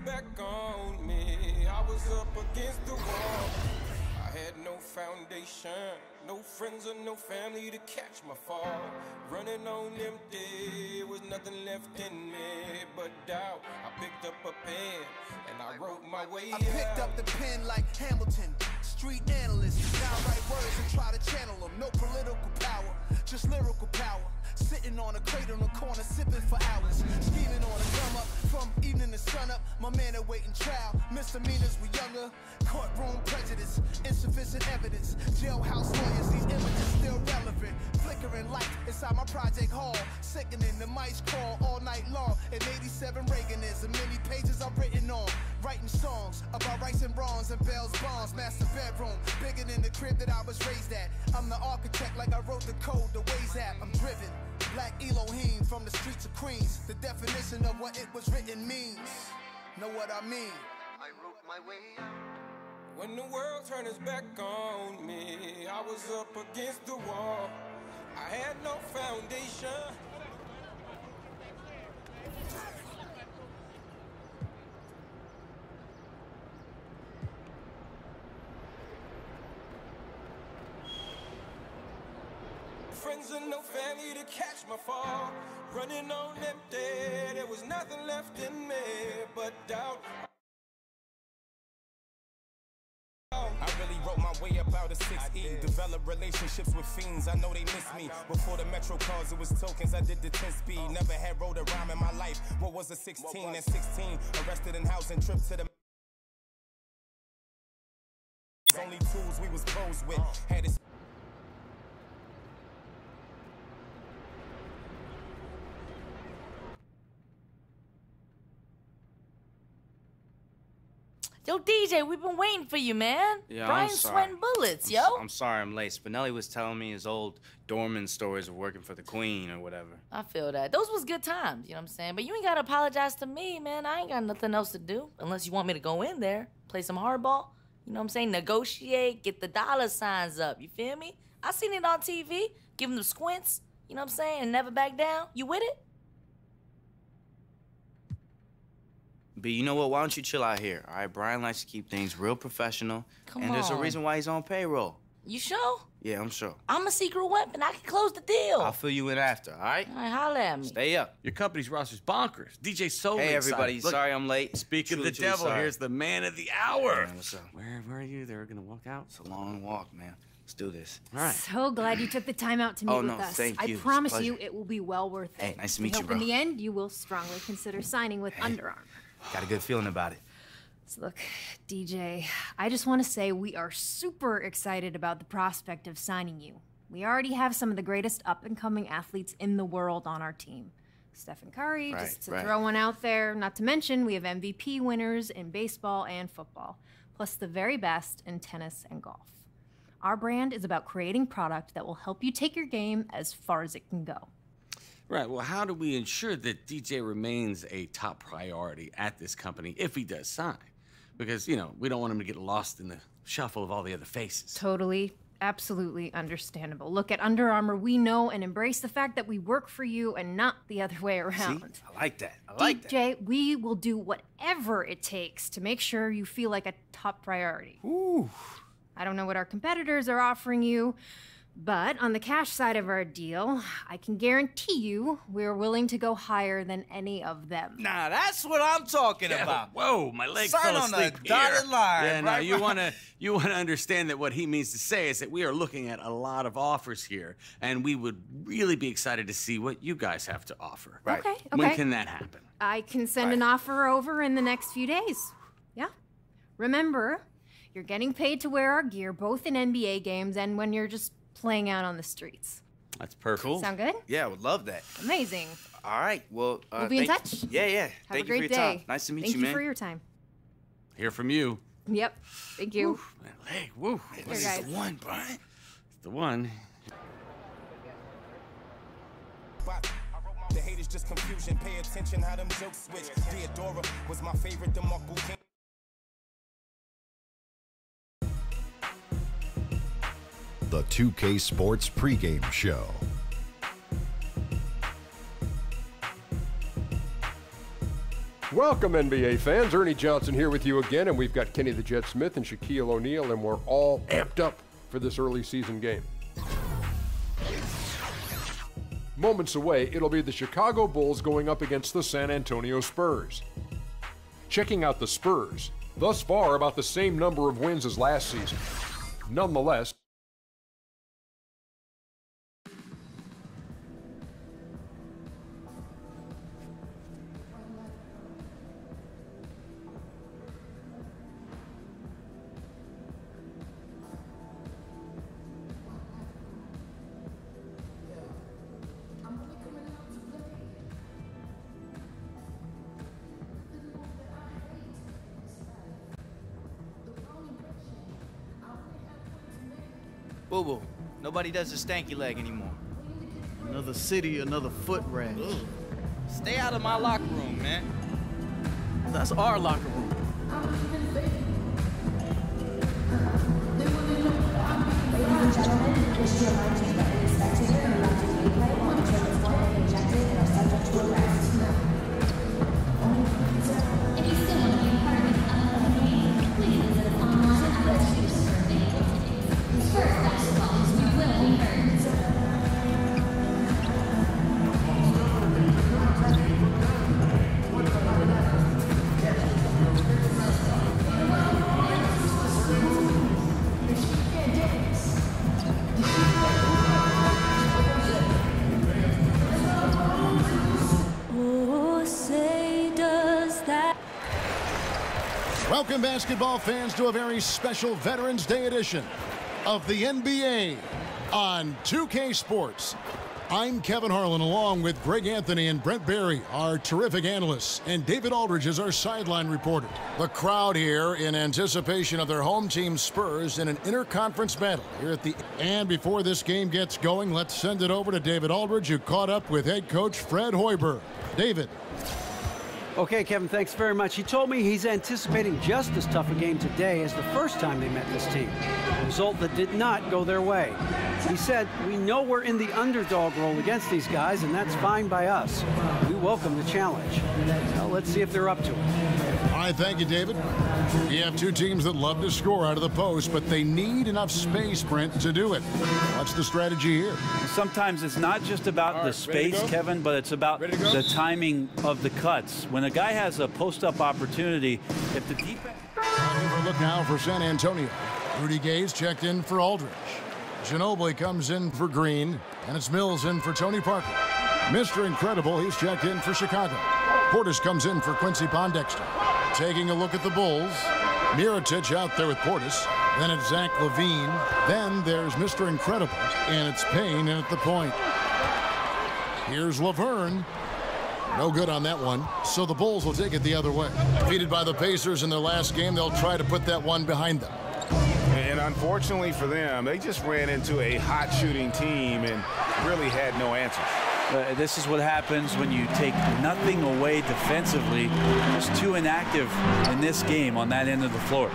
back on me. I was up against the wall. I had no foundation, no friends or no family to catch my fall. Running on empty, was nothing left in me but doubt. I picked up a pen and I wrote my way out. I picked up the pen like Hamilton, street analyst. Now I write words and try to channel them. No political power, just lyrical power. Sitting on a crate on the corner, sipping for hours. Scheming on a come up, from evening to sun up. My man awaiting trial, misdemeanors were younger. Courtroom prejudice, insufficient evidence. Jailhouse lawyers, these images still relevant. Flickering light inside my project hall. Sickening, the mice crawl all night long. In 87 Reaganism, many pages I've written on. Writing songs about rights and wrongs and Bell's bonds. Master bedroom, bigger than the crib that I was raised at. I'm the architect like I wrote the code, the Waze app. I'm driven, Black Elohim from the streets of Queens. The definition of what it was written means. Know what I mean? I wrote my way out. When the world turned its back on me, I was up against the wall. I had no foundation. Friends and no family to catch my fall. Running on empty, there was nothing left in me but doubt. I really wrote my way up out of 6E. Developed relationships with fiends, I know they miss me. Before the Metro cars, it was tokens, I did the 10 speed. Never had wrote a rhyme in my life. What was a 16 and 16? Arrested in housing, trip to the only tools we was posed with. Had it. Yo, DJ, we've been waiting for you, man. Yeah, Brian's sweating bullets, yo. I'm sorry I'm late. Spinelli was telling me his old doorman stories of working for the Queen or whatever. I feel that. Those was good times, you know what I'm saying? But you ain't gotta apologize to me, man. I ain't got nothing else to do. Unless you want me to go in there, play some hardball. You know what I'm saying? Negotiate, get the dollar signs up. You feel me? I seen it on TV. Give them the squints, you know what I'm saying? And never back down. You with it? But you know what? Why don't you chill out here? All right, Brian likes to keep things real professional. Come and there's a on. reason why he's on payroll. You sure? Yeah, I'm sure. I'm a secret weapon. I can close the deal. I'll fill you in after, all right? All right, holla at me. Stay up. Your company's roster's bonkers. DJ so Hey, excited. everybody. Look, Sorry I'm late. Speak of Truly, the truly devil, sorry. here's the man of the hour. Man, what's up? Where are you? They're gonna walk out? It's a long walk, man. Let's do this. All right. So glad you took the time out to meet Oh, with no, us. thank you. I It's a promise pleasure. you it will be well worth it. Hey, nice to We meet you, hope bro. in the end you will strongly consider signing with Under Armour. Got a good feeling about it. So look, DJ, I just want to say we are super excited about the prospect of signing you. We already have some of the greatest up-and-coming athletes in the world on our team. Stephen Curry, Right, just to right. throw one out there. Not to mention, we have MVP winners in baseball and football, plus the very best in tennis and golf. Our brand is about creating product that will help you take your game as far as it can go. Right, well, how do we ensure that DJ remains a top priority at this company if he does sign? Because, you know, we don't want him to get lost in the shuffle of all the other faces. Totally, absolutely understandable. Look, at Under Armour, we know and embrace the fact that we work for you and not the other way around. See? I like that. I like that. DJ, we will do whatever it takes to make sure you feel like a top priority. Ooh. I don't know what our competitors are offering you, but on the cash side of our deal, I can guarantee you we're willing to go higher than any of them. Nah, that's what I'm talking about. Whoa, my leg Sign fell on the asleep dotted here. line, Yeah, no, right, you right. wanna understand that what he means to say is that we are looking at a lot of offers here, and we would really be excited to see what you guys have to offer. Right. Okay, When okay. can that happen? I can send an offer over in the next few days. Yeah. Remember, you're getting paid to wear our gear both in NBA games and when you're just playing out on the streets. That's perfect. Cool. Sound good? Yeah, I would love that. Amazing. All right. Well, We'll be in thank- touch. Yeah, yeah. Have Thank a great you for your day. time. Nice to meet Thank you, man. for your time. Hear from you. Yep. Thank you. Woo, my leg, woo. This is guys. the one, Brian. It's the one. The haters just confusion. Pay attention how them jokes switch. Theodora was my favorite. The Mark Buchanan. The 2K Sports pregame show. Welcome, NBA fans. Ernie Johnson here with you again, and we've got Kenny the Jet Smith and Shaquille O'Neal, and we're all amped up for this early season game. Moments away, it'll be the Chicago Bulls going up against the San Antonio Spurs. Checking out the Spurs, thus far about the same number of wins as last season. Nonetheless, Boo-boo, nobody does the stanky leg anymore. Another city, another foot rash. Ugh. Stay out of my locker room, man. That's our locker room. Welcome, basketball fans, to a very special Veterans Day edition of the NBA on 2K Sports. I'm Kevin Harlan, along with Greg Anthony and Brent Barry, our terrific analysts, and David Aldridge is our sideline reporter. The crowd here in anticipation of their home team Spurs in an interconference battle here at the... And before this game gets going, let's send it over to David Aldridge, who caught up with head coach Fred Hoiberg. David. Okay, Kevin, thanks very much. He told me he's anticipating just as tough a game today as the first time they met this team, a result that did not go their way. He said, "We know we're in the underdog role against these guys, and that's fine by us. We welcome the challenge." Well, let's see if they're up to it. All right, thank you, David. We have two teams that love to score out of the post, but they need enough space, Brent, to do it. What's the strategy here? Sometimes it's not just about the space, Kevin, but it's about the timing of the cuts. When a guy has a post-up opportunity, if the defense... Look now for San Antonio. Rudy Gay's checked in for Aldridge. Ginobili comes in for Green, and it's Mills in for Tony Parker. Mr. Incredible, he's checked in for Chicago. Portis comes in for Quincy Pondexter. Taking a look at the Bulls, Mirotic out there with Portis. Then it's Zach LaVine. Then there's Mr. Incredible, and it's Payne in at the point. Here's Laverne. No good on that one, so the Bulls will take it the other way. Defeated by the Pacers in their last game, they'll try to put that one behind them. And unfortunately for them, they just ran into a hot shooting team and really had no answers. This is what happens when you take nothing away defensively. Just too inactive in this game on that end of the floor.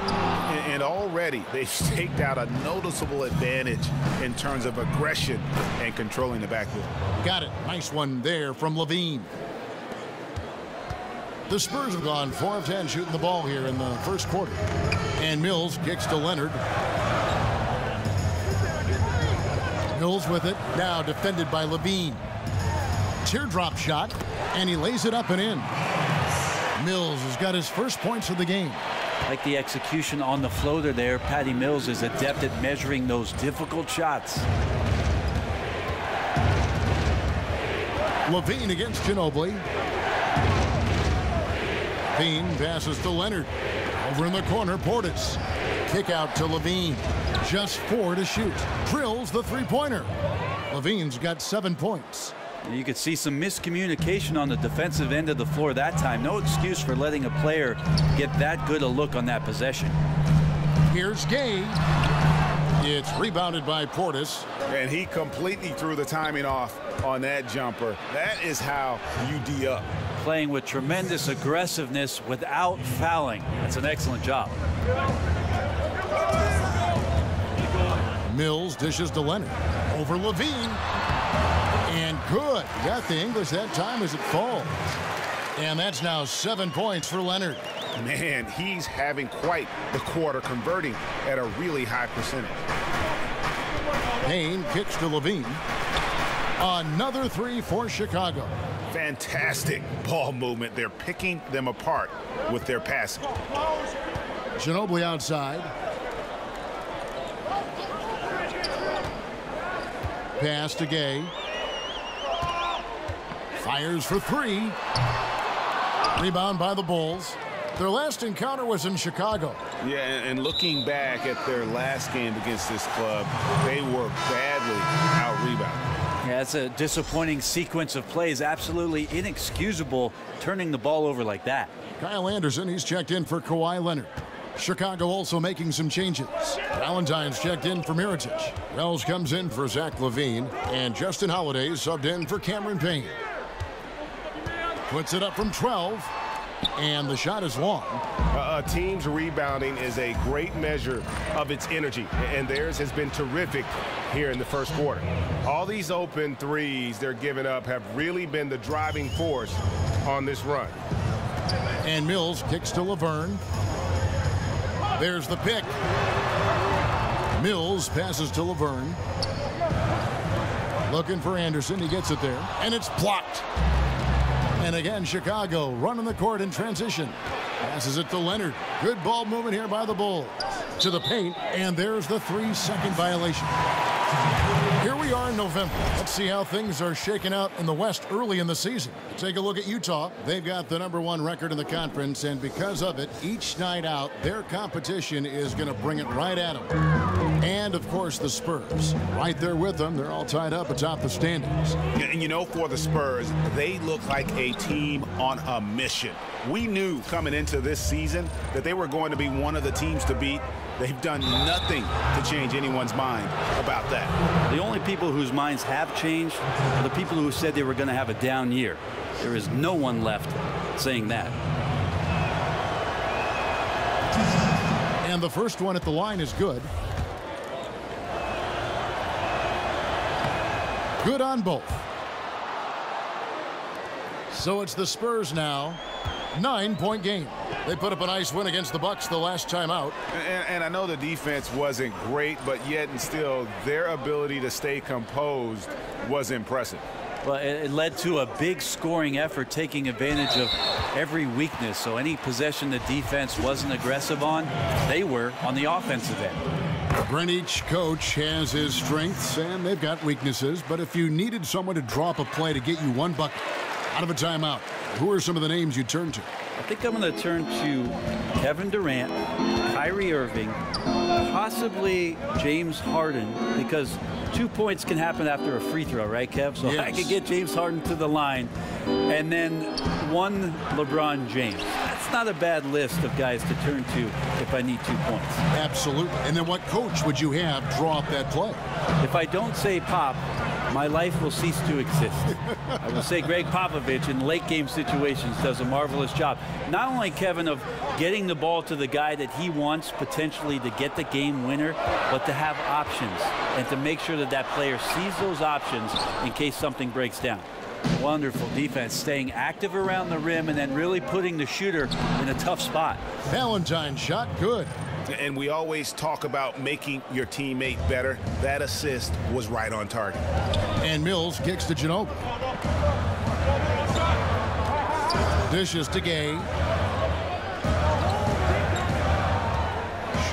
And already they've staked out a noticeable advantage in terms of aggression and controlling the backfield. Got it. Nice one there from LaVine. The Spurs have gone 4 of 10 shooting the ball here in the first quarter. And Mills kicks to Leonard. Mills with it, now defended by LaVine. Teardrop shot, and he lays it up and in. Mills has got his first points of the game. Like the execution on the floater there, Patty Mills is adept at measuring those difficult shots. LaVine against Ginobili. LaVine passes to Leonard. Over in the corner, Portis. Kick out to LaVine. Just 4 to shoot. Drills the three-pointer. LaVine's got 7 points. You could see some miscommunication on the defensive end of the floor that time. No excuse for letting a player get that good a look on that possession. Here's Gay. It's rebounded by Portis. And he completely threw the timing off on that jumper. That is how you D up. Playing with tremendous aggressiveness without fouling. That's an excellent job. Mills dishes to Leonard. Over LaVine. And good. Got the English that time as it falls. And that's now 7 points for Leonard. Man, he's having quite the quarter, converting at a really high percentage. Payne kicks to Levine. Another three for Chicago. Fantastic ball movement. They're picking them apart with their passing. Ginobili outside. Pass to Gay. Fires for three. Rebound by the Bulls. Their last encounter was in Chicago. Yeah, and looking back at their last game against this club, they were badly out-rebounded. Yeah, it's a disappointing sequence of plays. Absolutely inexcusable turning the ball over like that. Kyle Anderson, he's checked in for Kawhi Leonard. Chicago also making some changes. Valentine's checked in for Mirotic. Wells comes in for Zach LaVine. And Justin Holiday subbed in for Cameron Payne. Puts it up from 12. And the shot is long. A team's rebounding is a great measure of its energy, and theirs has been terrific here in the first quarter. All these open threes they're giving up have really been the driving force on this run. And Mills kicks to Laverne. There's the pick. Mills passes to Laverne. Looking for Anderson. He gets it there. And it's blocked. And again, Chicago running the court in transition. Passes it to Leonard. Good ball movement here by the Bulls. To the paint, and there's the 3-second violation. Here we are in November. Let's see how things are shaking out in the West early in the season. Take a look at Utah. They've got the #1 record in the conference, and because of it, each night out, their competition is going to bring it right at them. And, of course, the Spurs. Right there with them. They're all tied up atop the standings. And, you know, for the Spurs, they look like a team on a mission. We knew coming into this season that they were going to be one of the teams to beat. They've done nothing to change anyone's mind about that. The only people whose minds have changed are the people who said they were going to have a down year. There is no one left saying that. And the first one at the line is good. Good on both. So it's the Spurs now. 9-point game. They put up a nice win against the Bucks the last time out. And I know the defense wasn't great, but yet and still their ability to stay composed was impressive. Well, it led to a big scoring effort, taking advantage of every weakness. So any possession the defense wasn't aggressive on, they were on the offensive end. Each coach has his strengths and they've got weaknesses, but if you needed someone to drop a play to get you one bucket out of a timeout, who are some of the names you turn to? I think I'm going to turn to Kevin Durant, Kyrie Irving, possibly James Harden, because 2 points can happen after a free throw, right, Kev? So yes. I could get James Harden to the line, and then one LeBron James. That's not a bad list of guys to turn to if I need 2 points. Absolutely. And then what coach would you have draw up that play? If I don't say Pop, my life will cease to exist. I will say Greg Popovich in late game situations does a marvelous job. Not only, Kevin, of getting the ball to the guy that he wants potentially to get the game winner, but to have options and to make sure that that player sees those options in case something breaks down. Wonderful defense, staying active around the rim and then really putting the shooter in a tough spot. Valentine shot good. And we always talk about making your teammate better. That assist was right on target. And Mills kicks to Ginobili. Dishes to Gay.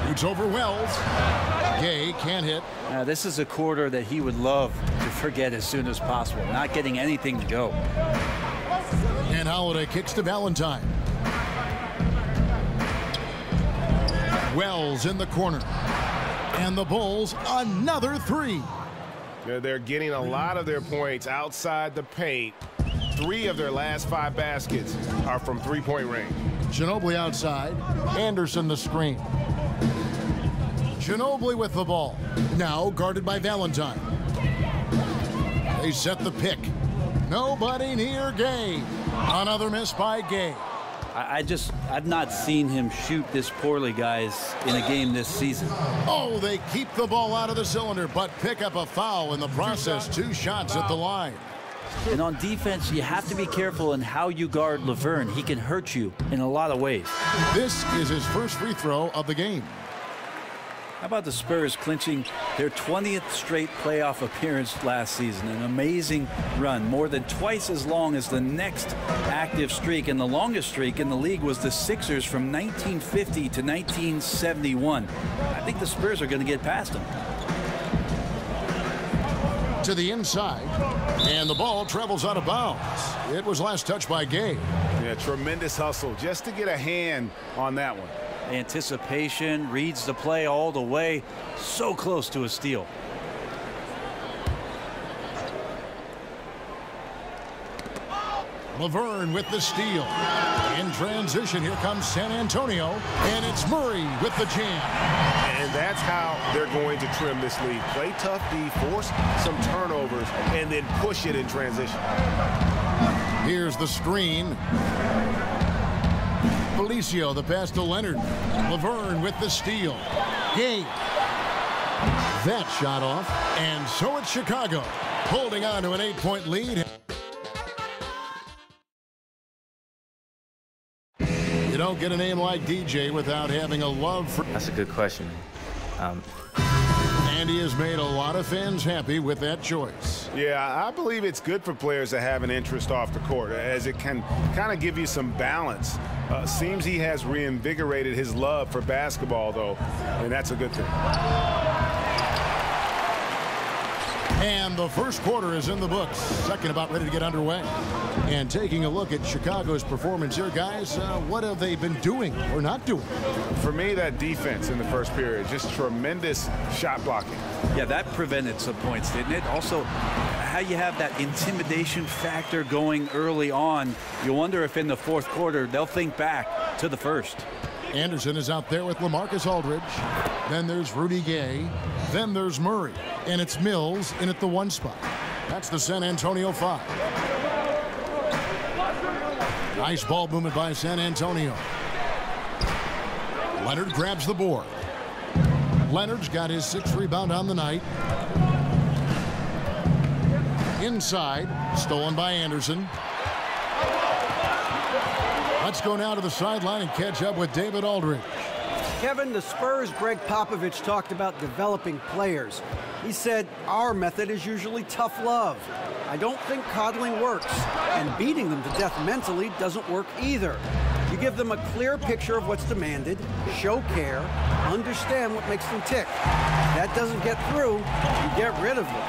Shoots over Wells. Gay can't hit. This is a quarter that he would love to forget as soon as possible. Not getting anything to go. And Holiday kicks to Valentine. Wells in the corner. And the Bulls, another three. They're getting a lot of their points outside the paint. 3 of their last 5 baskets are from three-point range. Ginobili outside. Anderson the screen. Ginobili with the ball. Now guarded by Valentine. They set the pick. Nobody near Gay. Another miss by Gay. I've not seen him shoot this poorly, guys, in a game this season. Oh, they keep the ball out of the cylinder, but pick up a foul in the process. 2 shots at the line. And on defense, you have to be careful in how you guard Laverne. He can hurt you in a lot of ways. This is his first free throw of the game. How about the Spurs clinching their 20th straight playoff appearance last season? An amazing run, more than twice as long as the next active streak. And the longest streak in the league was the Sixers from 1950 to 1971. I think the Spurs are going to get past them. To the inside, and the ball travels out of bounds. It was last touched by Gay. Yeah, tremendous hustle just to get a hand on that one. Anticipation, reads the play all the way. So close to a steal. Laverne with the steal. In transition, here comes San Antonio, and it's Murray with the jam. And that's how they're going to trim this lead. Play tough D, force some turnovers, and then push it in transition. Here's the screen. Felicio, the pass to Leonard. Laverne with the steal. Gay. That shot off, and so it's Chicago, holding on to an 8-point lead. You don't get a name like DJ without having a love for... That's a good question. And he has made a lot of fans happy with that choice. Yeah, I believe it's good for players to have an interest off the court, as it can kind of give you some balance. Seems he has reinvigorated his love for basketball, though, and that's a good thing. And the first quarter is in the books. Second about ready to get underway. And taking a look at Chicago's performance here, guys, what have they been doing or not doing? For me, that defense in the first period, just tremendous shot blocking. Yeah, that prevented some points, didn't it? Also, how you have that intimidation factor going early on. You wonder if in the fourth quarter they'll think back to the first. Anderson is out there with LaMarcus Aldridge. Then there's Rudy Gay. Then there's Murray. And it's Mills in at the 1 spot. That's the San Antonio 5. Nice ball movement by San Antonio. Leonard grabs the board. Leonard's got his 6th rebound on the night. Inside, stolen by Anderson. Let's go now to the sideline and catch up with David Aldridge. Kevin, the Spurs' Greg Popovich talked about developing players. He said, our method is usually tough love. I don't think coddling works, and beating them to death mentally doesn't work either. You give them a clear picture of what's demanded, show care, understand what makes them tick. If that doesn't get through, you get rid of them.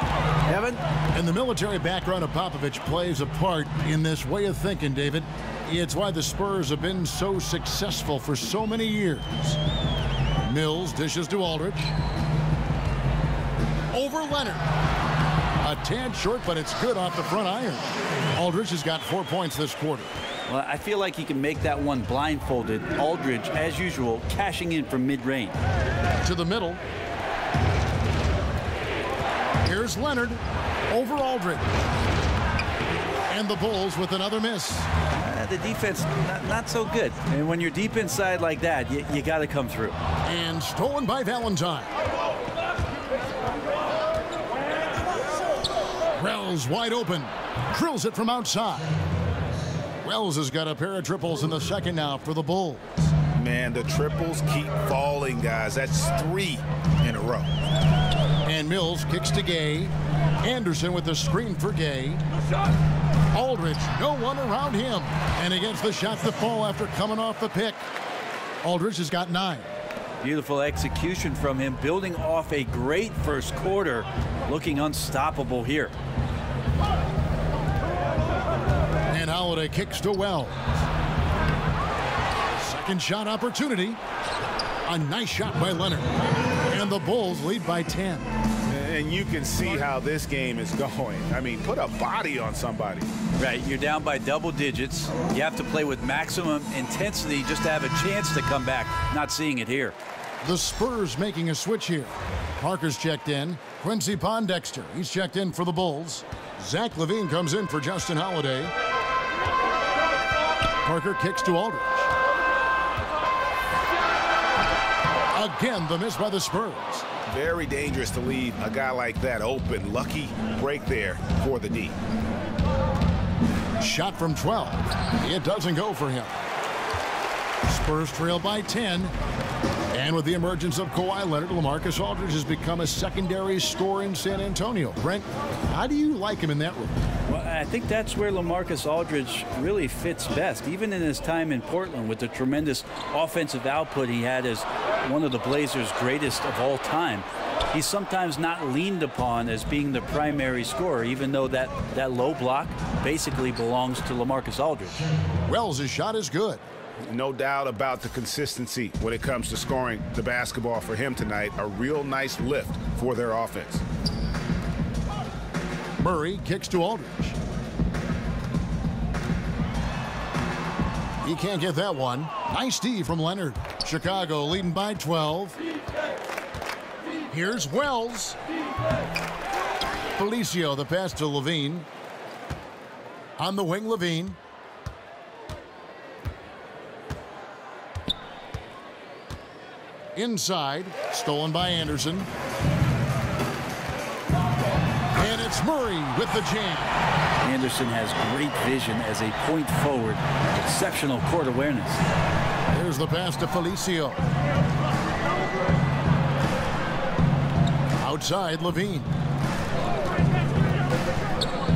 Kevin? And the military background of Popovich plays a part in this way of thinking, David. It's why the Spurs have been so successful for so many years. Mills dishes to Aldridge. Over Leonard. A tad short, but it's good off the front iron. Aldridge has got 4 points this quarter. Well, I feel like he can make that one blindfolded. Aldridge, as usual, cashing in from mid-range. To the middle. Here's Leonard. Over Aldridge. And the Bulls with another miss. The defense, not so good. And when you're deep inside like that, you got to come through. And stolen by Valentine. Wells wide open. Drills it from outside. Wells has got a pair of triples in the second now for the Bulls. Man, the triples keep falling, guys. That's 3 in a row. And Mills kicks to Gay. Anderson with the screen for Gay. Aldridge, no one around him. And against the shot to fall after coming off the pick. Aldridge has got 9. Beautiful execution from him, building off a great first quarter, looking unstoppable here. And Holiday kicks to Wells. Second shot opportunity. A nice shot by Leonard. And the Bulls lead by 10. And you can see how this game is going. I mean, put a body on somebody. Right, you're down by double digits. You have to play with maximum intensity just to have a chance to come back. Not seeing it here. The Spurs making a switch here. Parker's checked in. Quincy Pondexter, he's checked in for the Bulls. Zach LaVine comes in for Justin Holiday. Parker kicks to Aldridge. Again, the miss by the Spurs. Very dangerous to leave a guy like that open. Lucky break there for the D. Shot from 12. It doesn't go for him. Spurs trail by 10. And with the emergence of Kawhi Leonard, LaMarcus Aldridge has become a secondary scorer in San Antonio. Brent, how do you like him in that role? Well, I think that's where LaMarcus Aldridge really fits best, even in his time in Portland with the tremendous offensive output he had as one of the Blazers' greatest of all time. He's sometimes not leaned upon as being the primary scorer, even though that low block basically belongs to LaMarcus Aldridge. Wells' shot is good. No doubt about the consistency when it comes to scoring the basketball for him tonight. A real nice lift for their offense. Murray kicks to Aldridge. He can't get that one. Nice D from Leonard. Chicago leading by 12. Here's Wells. Felicio, the pass to Levine. On the wing, Levine. Inside, stolen by Anderson. And it's Murray with the jam. Anderson has great vision as a point forward. Exceptional court awareness. Here's the pass to Felicio. Outside, Levine.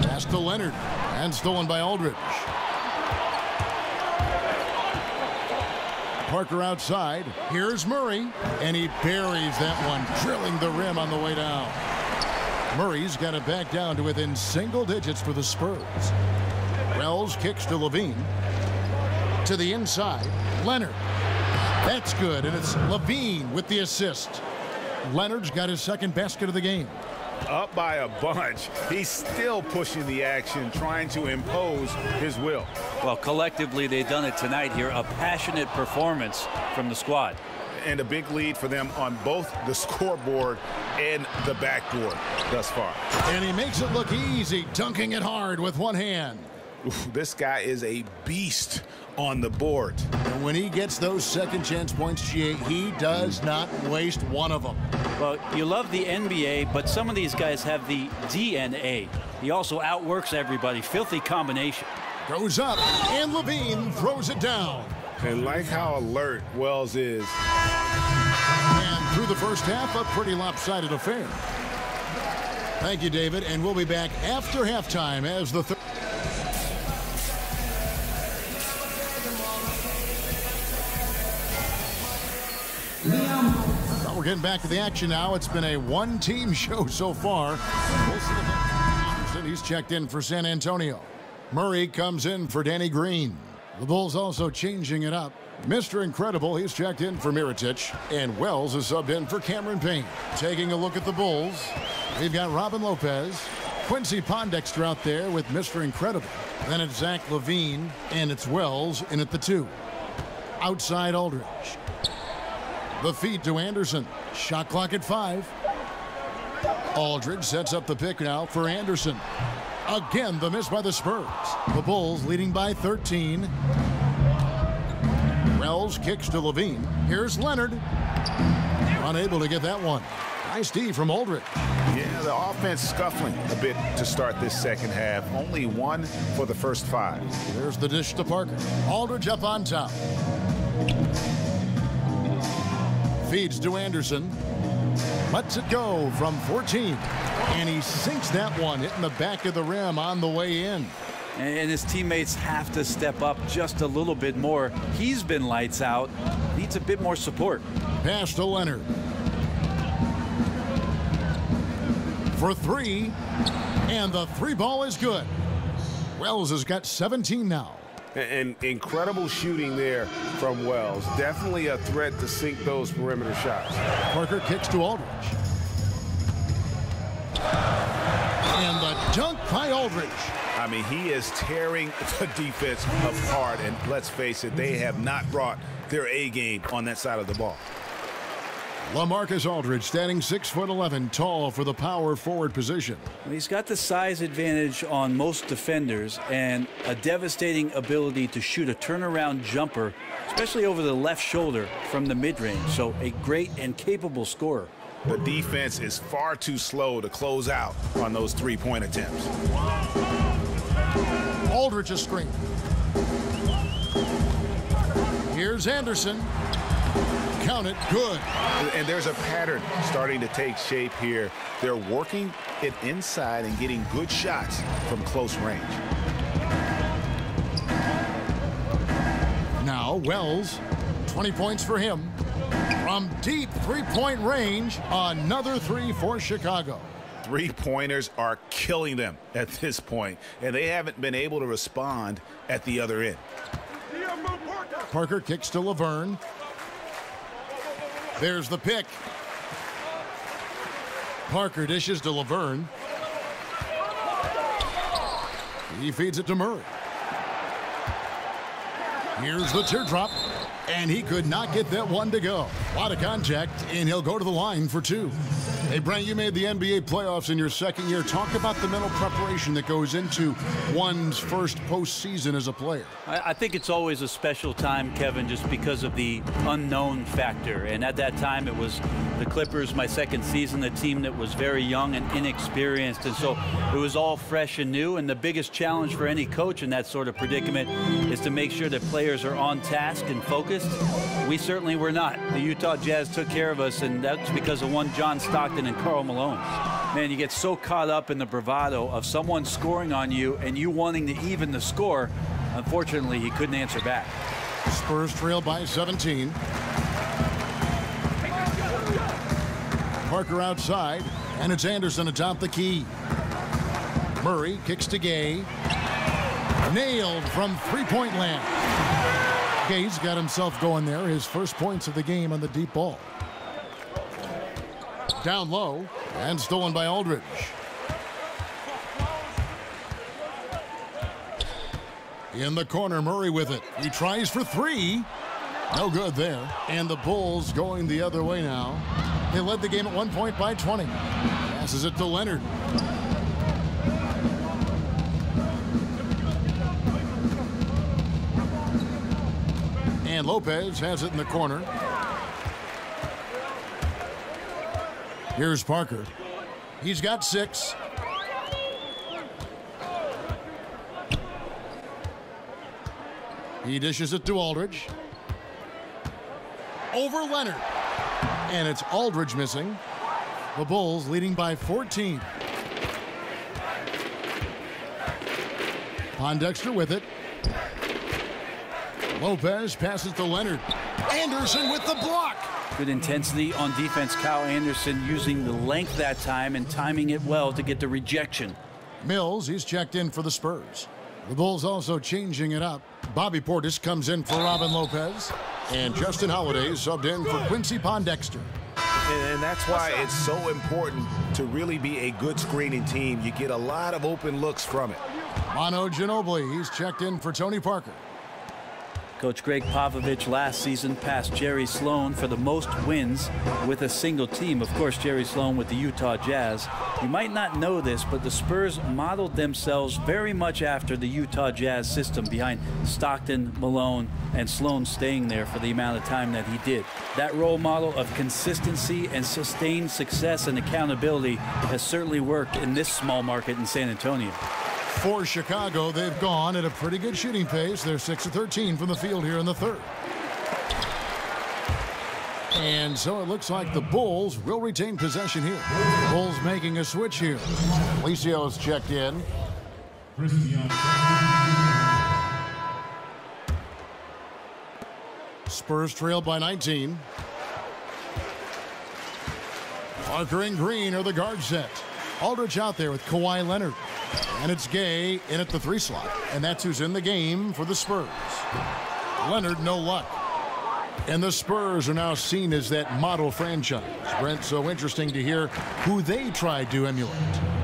Pass to Leonard. And stolen by Aldridge. Parker outside. Here's Murray. And he buries that one, drilling the rim on the way down. Murray's got it back down to within single digits for the Spurs. Wells kicks to Levine. To the inside. Leonard. That's good, and it's Levine with the assist. Leonard's got his second basket of the game. Up by a bunch. He's still pushing the action, trying to impose his will. Well, collectively, they've done it tonight here. A passionate performance from the squad. And a big lead for them on both the scoreboard and the backboard thus far. And he makes it look easy, dunking it hard with one hand. Oof, this guy is a beast on the board. And when he gets those second chance points, GA, he does not waste one of them. Well, you love the NBA, but some of these guys have the DNA. He also outworks everybody. Filthy combination. Goes up, and Levine throws it down. And like how alert Wells is. And through the first half, a pretty lopsided affair. Thank you, David, and we'll be back after halftime as the third. Well, we're getting back to the action now. It's been a one-team show so far. He's checked in for San Antonio. Murray comes in for Danny Green. The Bulls also changing it up. Mr. Incredible, he's checked in for Mirotic. And Wells is subbed in for Cameron Payne. Taking a look at the Bulls, we've got Robin Lopez. Quincy Pondexter out there with Mr. Incredible. Then it's Zach LaVine, and it's Wells in at the 2. Outside Aldridge. The feed to Anderson. Shot clock at 5. Aldridge sets up the pick now for Anderson. Again, the miss by the Spurs. The Bulls leading by 13. Wells kicks to Levine. Here's Leonard. Unable to get that one. Nice D from Aldridge. Yeah, the offense scuffling a bit to start this second half. Only 1 for the first 5. There's the dish to Parker. Aldridge up on top. Feeds to Anderson. Lets it go from 14. And he sinks that one, hitting the back of the rim on the way in. And his teammates have to step up just a little bit more. He's been lights out. Needs a bit more support. Pass to Leonard. For 3. And the 3 ball is good. Wells has got 17 now. And incredible shooting there from Wells. Definitely a threat to sink those perimeter shots. Parker kicks to Aldridge. And the dunk by Aldridge. I mean, he is tearing the defense apart. And let's face it, they have not brought their A game on that side of the ball. LaMarcus Aldridge standing 6'11", tall for the power forward position. He's got the size advantage on most defenders and a devastating ability to shoot a turnaround jumper, especially over the left shoulder from the mid-range. So a great and capable scorer. The defense is far too slow to close out on those 3-point attempts. Aldridge a screen. Here's Anderson. Count it, good. And there's a pattern starting to take shape here. They're working it inside and getting good shots from close range. Now Wells, 20 points for him. From deep three-point range, another three for Chicago. Three-pointers are killing them at this point, and they haven't been able to respond at the other end. Parker kicks to Laverne. There's the pick. Parker dishes to Laverne. He feeds it to Murray. Here's the teardrop, and he could not get that one to go. A lot of contact, and he'll go to the line for two. Hey, Brent, you made the NBA playoffs in your second year. Talk about the mental preparation that goes into one's first postseason as a player. I think it's always a special time, Kevin, just because of the unknown factor. And at that time, it was the Clippers, my second season, a team that was very young and inexperienced. And so it was all fresh and new. And the biggest challenge for any coach in that sort of predicament is to make sure that players are on task and focused. We certainly were not. The Utah Jazz took care of us, and that's because of one John Stockton and Karl Malone. Man, you get so caught up in the bravado of someone scoring on you and you wanting to even the score. Unfortunately, he couldn't answer back. Spurs trail by 17. Parker outside, and it's Anderson atop the key. Murray kicks to Gay. Nailed from three-point land. Gay's got himself going there. His first points of the game on the deep ball. Down low, and stolen by Aldridge. In the corner, Murray with it. He tries for three. No good there. And the Bulls going the other way now. They led the game at 1 point by 20. Passes it to Leonard. And Lopez has it in the corner. Here's Parker. He's got 6. He dishes it to Aldridge. Over Leonard. And it's Aldridge missing. The Bulls leading by 14. Pondexter with it. Lopez passes to Leonard. Anderson with the block. Good intensity on defense. Kyle Anderson using the length that time and timing it well to get the rejection. Mills, he's checked in for the Spurs. The Bulls also changing it up. Bobby Portis comes in for Robin Lopez. And Justin Holiday subbed in for Quincy Pondexter. And that's why it's so important to really be a good screening team. You get a lot of open looks from it. Manu Ginobili, he's checked in for Tony Parker. Coach Greg Popovich last season passed Jerry Sloan for the most wins with a single team. Of course, Jerry Sloan with the Utah Jazz. You might not know this, but the Spurs modeled themselves very much after the Utah Jazz system behind Stockton, Malone, and Sloan staying there for the amount of time that he did. That role model of consistency and sustained success and accountability has certainly worked in this small market in San Antonio. For Chicago, they've gone at a pretty good shooting pace. They're 6 of 13 from the field here in the third. And so it looks like the Bulls will retain possession here. Bulls making a switch here. Alicios checked in. Spurs trail by 19. Parker and Green are the guard set. Aldridge out there with Kawhi Leonard. And it's Gay in at the 3 slot. And that's who's in the game for the Spurs. Leonard, no luck. And the Spurs are now seen as that model franchise. Brent, so interesting to hear who they tried to emulate.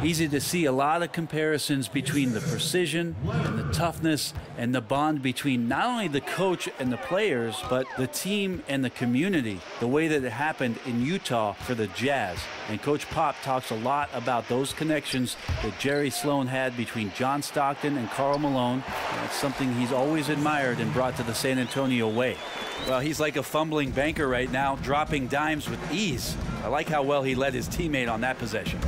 Easy to see a lot of comparisons between the precision and the toughness and the bond between not only the coach and the players, but the team and the community, the way that it happened in Utah for the Jazz. And Coach Pop talks a lot about those connections that Jerry Sloan had between John Stockton and Karl Malone. That's something he's always admired and brought to the San Antonio way. Well, he's like a fumbling banker right now, dropping dimes with ease. I like how well he led his teammate on that possession.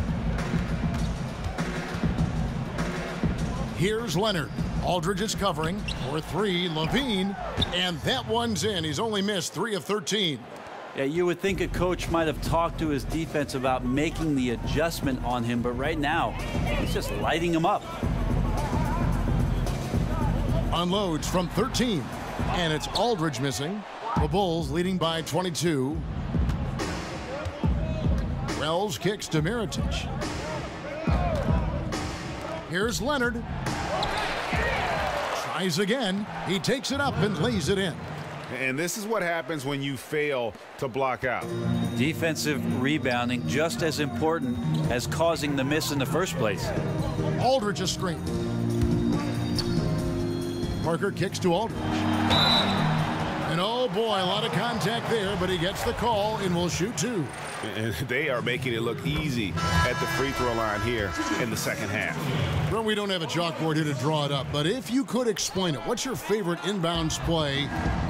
Here's Leonard. Aldridge is covering for three. Levine, and that one's in. He's only missed 3 of 13. Yeah, you would think a coach might have talked to his defense about making the adjustment on him, but right now, he's just lighting him up. Unloads from 13, and it's Aldridge missing. The Bulls leading by 22. Wells kicks to Mirotic. Here's Leonard. Tries again. He takes it up and lays it in. And this is what happens when you fail to block out. Defensive rebounding just as important as causing the miss in the first place. Aldridge a screen. Parker kicks to Aldridge. And oh boy, a lot of contact there, but he gets the call and will shoot 2. And they are making it look easy at the free throw line here in the second half. Well, we don't have a chalkboard here to draw it up, but if you could explain it, what's your favorite inbounds play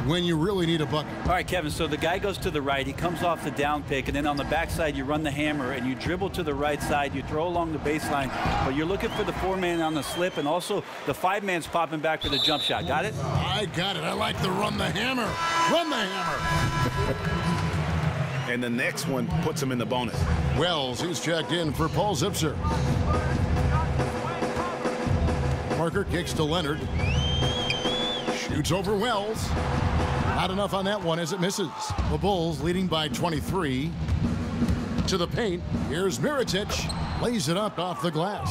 when you really need a bucket? All right, Kevin, so the guy goes to the right, he comes off the down pick, and then on the backside you run the hammer and you dribble to the right side, you throw along the baseline, but you're looking for the 4-man on the slip, and also the 5-man's popping back for the jump shot. Got it? I got it. I like the run the hammer. Run the hammer. And the next one puts him in the bonus. Wells, he's checked in for Paul Zipser. Parker kicks to Leonard. Shoots over Wells. Not enough on that one as it misses. The Bulls leading by 23. To the paint. Here's Mirotic. Lays it up off the glass.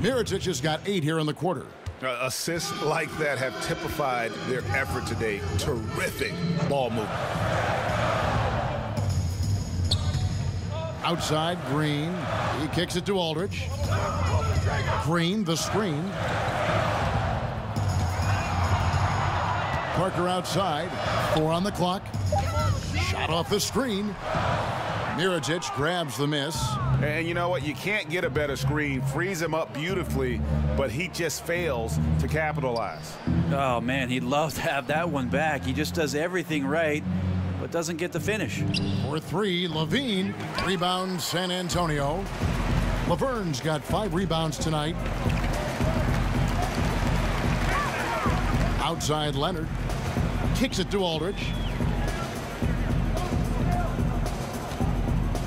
Mirotic has got 8 here in the quarter. Assists like that have typified their effort today. Terrific ball movement. Outside, Green. He kicks it to Aldridge. Green, the screen. Parker outside. 4 on the clock. Shot off the screen. Mirotic grabs the miss. And you know what? You can't get a better screen. Frees him up beautifully, but he just fails to capitalize. Oh, man, he'd love to have that one back. He just does everything right, but doesn't get the finish. For 3, Levine. Rebound, San Antonio. Laverne's got 5 rebounds tonight. Outside, Leonard. Kicks it to Aldridge.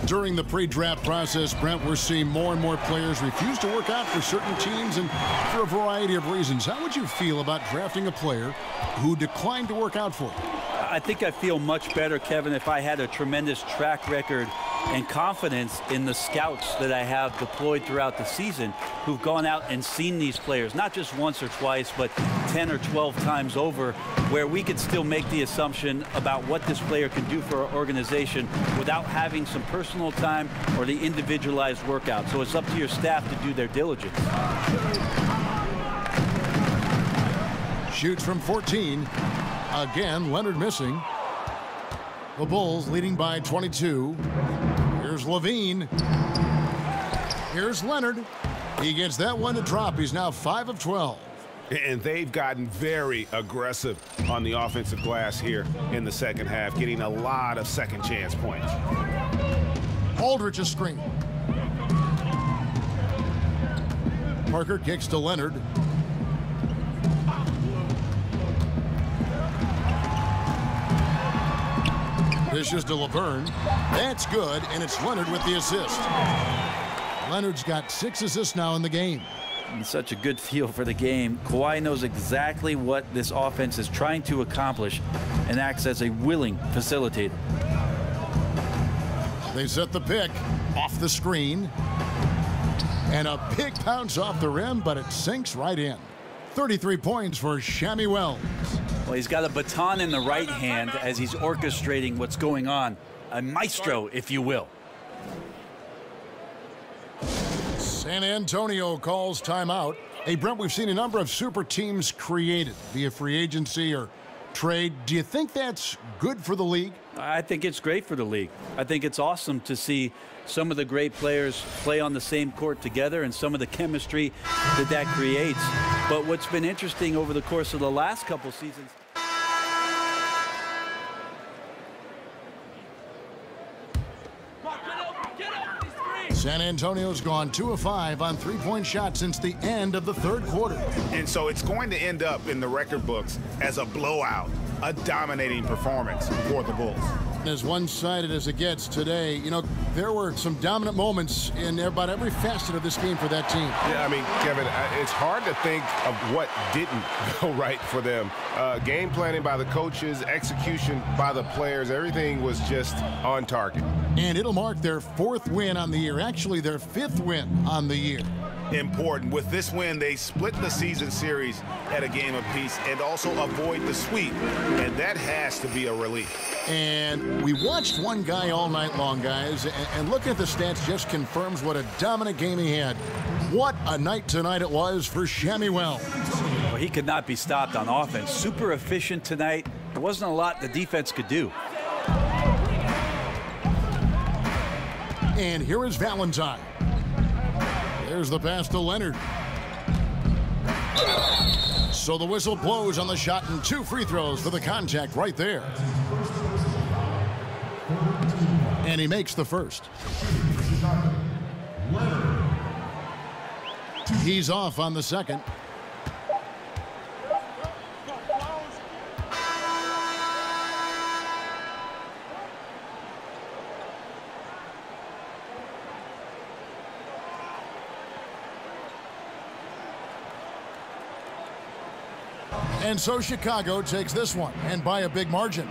During the pre-draft process, Brent, we're seeing more and more players refuse to work out for certain teams and for a variety of reasons. How would you feel about drafting a player who declined to work out for you? I think I feel much better, Kevin, if I had a tremendous track record and confidence in the scouts that I have deployed throughout the season who've gone out and seen these players, not just once or twice, but 10 or 12 times over, where we could still make the assumption about what this player can do for our organization without having some personal time or the individualized workout. So it's up to your staff to do their diligence. Shoots from 14. Again, Leonard missing. The Bulls leading by 22. Here's Levine. Here's Leonard. He gets that one to drop. He's now 5 of 12. And they've gotten very aggressive on the offensive glass here in the second half, getting a lot of second chance points. Aldridge a screen. Parker kicks to Leonard. Dishes to Laverne. That's good, and it's Leonard with the assist. Leonard's got 6 assists now in the game. And such a good feel for the game. Kawhi knows exactly what this offense is trying to accomplish and acts as a willing facilitator. They set the pick off the screen. And a big bounce off the rim, but it sinks right in. 33 points for Shammy Wells. Well, he's got a baton in the right hand as he's orchestrating what's going on. A maestro, if you will. San Antonio calls timeout. Hey, Brent, we've seen a number of super teams created via free agency or trade. Do you think that's good for the league? I think it's great for the league. I think it's awesome to see some of the great players play on the same court together and some of the chemistry that creates. But what's been interesting over the course of the last couple seasons. San Antonio's gone 2 of 5 on three-point shots since the end of the third quarter. And so it's going to end up in the record books as a blowout, a dominating performance for the Bulls. As one-sided as it gets today, you know, there were some dominant moments in about every facet of this game for that team. Yeah, I mean, Kevin, it's hard to think of what didn't go right for them. Game planning by the coaches, execution by the players, everything was just on target. And it'll mark their 4th win on the year, actually their 5th win on the year. Important. With this win, they split the season series at a game apiece and also avoid the sweep, and that has to be a relief. And we watched one guy all night long, guys, and looking at the stats just confirms what a dominant game he had. What a night tonight it was for Shammy Wells. Well, he could not be stopped on offense. Super efficient tonight. There wasn't a lot the defense could do. And here is Valentine. There's the pass to Leonard. So the whistle blows on the shot and 2 free throws for the contact right there. And he makes the first. He's off on the second. And so Chicago takes this one, and by a big margin.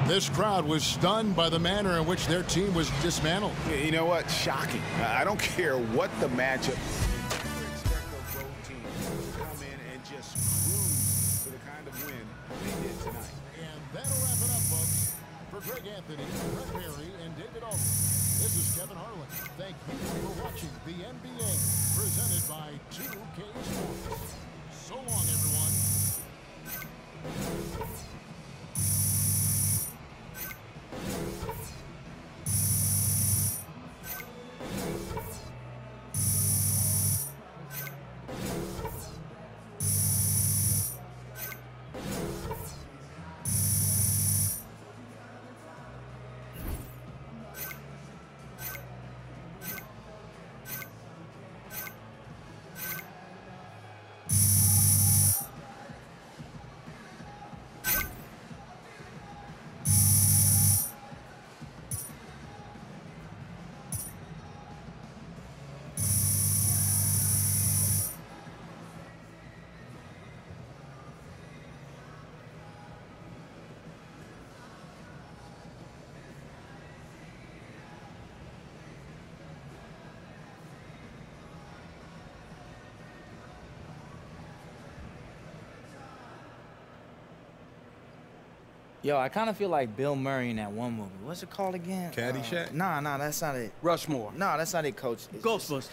This crowd was stunned by the manner in which their team was dismantled. You know what? Shocking. I don't care what the matchup. Expect those road teams to come in and just cruise for the kind of win they did tonight. And that'll wrap it up, folks. For Greg Anthony, Brett Perry, and David Aldridge, this is Kevin Harlan. Thank you for watching the NBA, presented by 2K Sports. So long, everyone. Yo, I kind of feel like Bill Murray in that one movie. What's it called again? Caddyshack? Nah, that's not it. Rushmore. Nah, that's not it, Coach. Ghostbusters.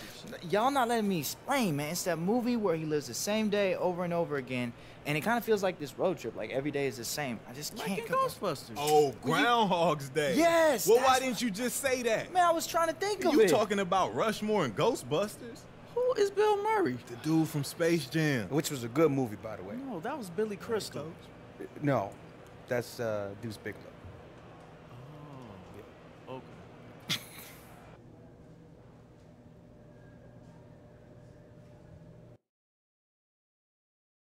Y'all not letting me explain, man. It's that movie where he lives the same day over and over again, and it kind of feels like this road trip. Like every day is the same. I just can't. Like in Ghostbusters. Oh, Groundhog's Day. Yes. Well, why didn't you just say that? Man, I was trying to think of it. You talking about Rushmore and Ghostbusters? Who is Bill Murray? The dude from Space Jam. Which was a good movie, by the way. No, that was Billy Crystal. No, that's Deuce Bigelow.